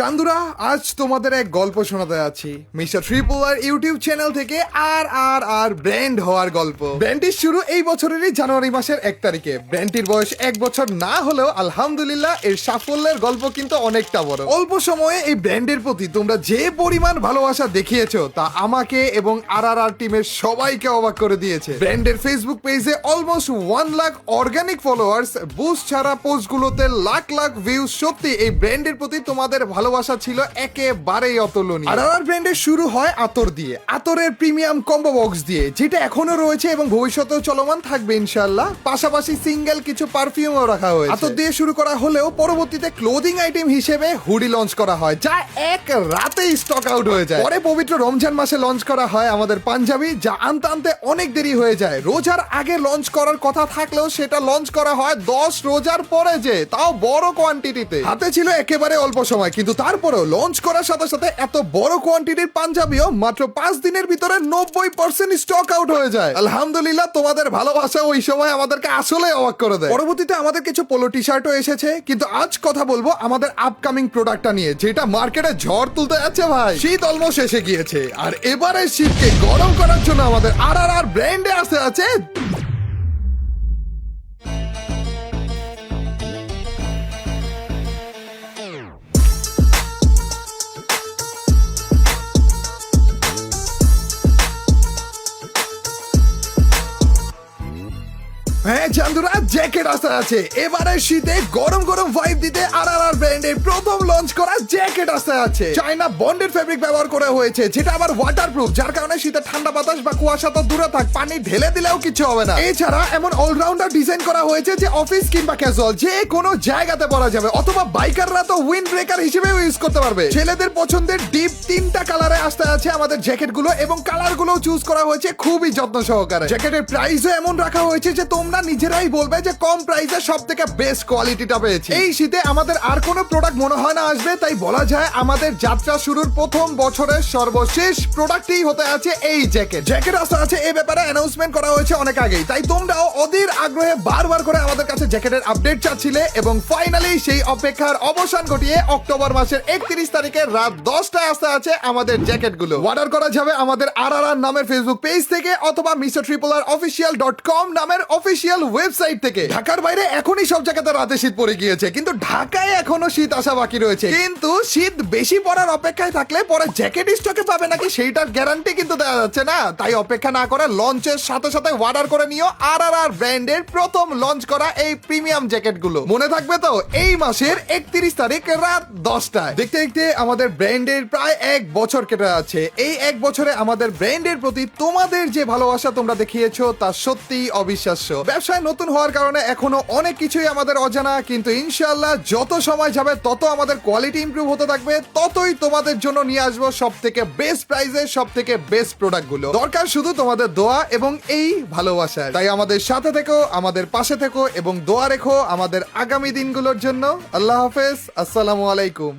চান্দুরা, আজ তোমাদের এক গল্প শোনাতে যাচ্ছি মিস্টার ট্রিপলার ইউটিউব চ্যানেল থেকে। আর ব্র্যান্ড হওয়ার গল্প। ব্র্যান্ডটির শুরু এই বছরেরই জানুয়ারি মাসের 1 তারিখে। ব্র্যান্ডটির বয়স 1 বছর না হলেও আলহামদুলিল্লাহ এর সাফল্যের গল্প কিন্তু অনেকটা বড়। অল্প সময়ে এই ব্র্যান্ডের প্রতি তোমরা যে পরিমাণ ভালোবাসা দেখিয়েছো তা আমাকে এবং আর টিমের সবাইকে অবাক করে দিয়েছে। ব্র্যান্ডের ফেসবুক পেজে almost 1 lakh organic followers, boost ছাড়া পোস্টগুলোতে লাখ লাখ ভিউজ। সত্যি এই ব্র্যান্ডের প্রতি তোমাদের ভালোবাসা ছিল একেবারেই অতুলনীয়। আর ব্র্যান্ডের শুরু হয় আতর দিয়ে, আতরের প্রিমিয়াম কম্বো বক্স দিয়ে, যেটা এখনো রয়েছে এবং ভবিষ্যতেও চলমান থাকবে ইনশাআল্লাহ। পাশাপাশি সিঙ্গেল কিছু পারফিউমও রাখা হয়েছে। আতর দিয়ে শুরু করা হলেও পরবর্তীতে ক্লোদিং আইটেম হিসেবে হুডি লঞ্চ করা হয়, যা এক রাতেই স্টক আউট হয়ে যায়। পরে পবিত্র রমজান মাসে লঞ্চ করা হয় আমাদের পাঞ্জাবি, যা আনতে আনতে অনেক দেরি হয়ে যায়। রোজার আগে লঞ্চ করার কথা থাকলেও সেটা লঞ্চ করা হয় 10 রোজার পরে, যে তাও বড় কোয়ান্টিটিতে। হাতে ছিল একেবারে অল্প সময়, কিন্তু তারপরেও লঞ্চ করার সাথে সাথে এত বড় কোয়ান্টিটির পাঞ্জাবিও মাত্র 5 দিনের ভিতরে 90% স্টক আউট হয়ে যায়। আলহামদুলিল্লাহ, তোমাদের ভালোবাসা ওই সময় আমাদেরকে আসলে অবাক করে দেয়। পরবর্তীতে আমাদের কিছু পোলো টি শার্টও এসেছে, কিন্তু আজ কথা বলবো আমাদের আপকামিং প্রোডাক্টটা নিয়ে, যেটা মার্কেটে ঝড় তুলতে যাচ্ছে ভাই। শীত অলমোস্ট এসে গিয়েছে, আর এবারে শীতকে গরম করার জন্য আমাদের আর ব্র্যান্ডে আছে হ্যাঁ চান্দুরা, জ্যাকেট আছে। এবারে শীতে গরম গরম ভাইব দিতে আর ব্র্যান্ডের প্রথম লঞ্চ করা জ্যাকেট আছে। চায়না বন্ডেড ফেব্রিক ব্যবহার করা হয়েছে, যেটা আবার ওয়াটারপ্রুফ, যার কারণে শীতে ঠান্ডা বাতাস বা কুয়াশা তো দূরে থাক, পানি ঢেলে দিলেও কিছু হবে না। এছাড়া এমন অলরাউন্ডার ডিজাইন করা হয়েছে যে অফিস কিংবা ক্যাজুয়াল যে কোনো জায়গাতে পরা যাবে, অথবা বাইকাররা তো উইন্ড ব্রেকার হিসেবেও ইউজ করতে পারবে। ছেলেদের পছন্দের ডিপ 3টা কালারে আছে আমাদের জ্যাকেট গুলো, এবং কালার গুলো চুজ করা হয়েছে খুবই যত্ন সহকারে। জ্যাকেটের প্রাইসও এমন রাখা হয়েছে যে তোমরা নিজেরাই বলবে যে কম প্রাইসে সব থেকে বেস্ট কোয়ালিটিটা পেয়েছি। এই শীতে আমাদের আর কোনো প্রোডাক্ট মনে হয় না আসবে, তাই বলা যায় আমাদের যাত্রা শুরুর প্রথম বছরের সর্বশেষ প্রোডাক্টই হতে আছে এই জ্যাকেট। জ্যাকেট আছে এই ব্যাপারে অ্যানাউন্সমেন্ট করা হয়েছে অনেক আগেই, তাই তোমরাও অধীর আগ্রহে বারবার করে আমাদের কাছে জ্যাকেটের আপডেট চাচ্ছিলে, এবং ফাইনালি সেই অপেক্ষার অবসান ঘটিয়ে অক্টোবর মাসের 31 তারিখে রাত 10টায় আছে আমাদের জ্যাকেট গুলো। অর্ডার করা যাবে আমাদের আর নামের ফেসবুক পেজ থেকে, অথবা mrtriplerofficial.com নামের অফিসিয়াল ওয়েবসাইট থেকে। ঢাকার বাইরে এখনই সব জায়গাতে রাতে শীত পড়ে গিয়েছে, কিন্তু ঢাকায় এখনো শীত আসা বাকি রয়েছে। কিন্তু শীত বেশি পড়ার অপেক্ষায় থাকলে পরে জ্যাকেট স্টকে পাবে নাকি সেইটার গ্যারান্টি কিন্তু দেওয়া যাচ্ছে না। তাই অপেক্ষা না করে লঞ্চের সাথে সাথে অর্ডার করে নিও আর ব্র্যান্ডের প্রথম লঞ্চ করা এই প্রিমিয়াম জ্যাকেট গুলো। মনে থাকবে তো, এই মাসের 31 তারিখ রাত 10টায়। দেখতে দেখতে আমাদের ব্র্যান্ডের প্রায় 1 বছর কেটে যাচ্ছে। এই 1 বছরে আমাদের ব্র্যান্ডের প্রতি তোমাদের যে ভালোবাসা তোমরা দেখিয়েছো তা সত্যিই অবিশ্বাস্য। ব্যবসায় নতুন হওয়ার কারণে এখনো অনেক কিছুই আমাদের অজানা, কিন্তু ইনশাআল্লাহ যত সময় যাবে তত আমাদের কোয়ালিটি ইমপ্রুভ হতে থাকবে, ততই তোমাদের জন্য নিয়ে আসবো সব থেকে বেস্ট প্রাইসে সব থেকে বেস্ট প্রোডাক্ট গুলো। দরকার শুধু তোমাদের দোয়া এবং এই ভালোবাসা। তাই আমাদের সাথে থেকো, আমাদের পাশে থেকো এবং দোয়া রেখো আমাদের আগামী দিনগুলোর জন্য। আল্লাহ হাফেজ, আসসালামু আলাইকুম।